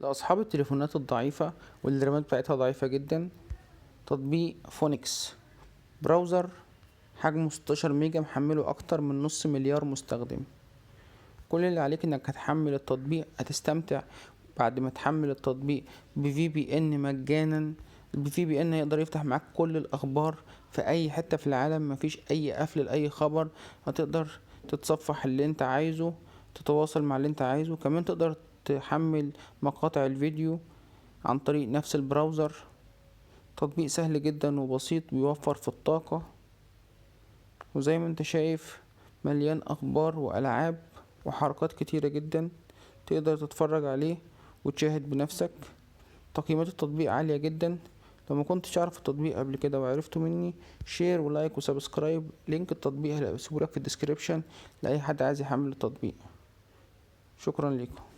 لأصحاب التليفونات الضعيفة واللي الرامات بتاعتها ضعيفة جدا، تطبيق فونكس براوزر حجمه 16 ميجا، محمله أكتر من نص مليار مستخدم. كل اللي عليك انك هتحمل التطبيق، هتستمتع بعد ما تحمل التطبيق ب VPN مجانا. ال VPN هيقدر يفتح معاك كل الأخبار في أي حتة في العالم، مفيش أي قفل لأي خبر. هتقدر تتصفح اللي انت عايزه، تتواصل مع اللي انت عايزه. كمان تقدر تحمل مقاطع الفيديو عن طريق نفس البراوزر. تطبيق سهل جدا وبسيط، بيوفر في الطاقة، وزي ما انت شايف مليان اخبار والعاب وحركات كتيرة جدا. تقدر تتفرج عليه وتشاهد بنفسك. تقييمات التطبيق عالية جدا. لو ما كنتش تعرف التطبيق قبل كده وعرفته مني، شير ولايك وسبسكرايب. لينك التطبيق هسيبهولك في الديسكريبشن لأي حد عايز يحمل التطبيق. شكرا لكم.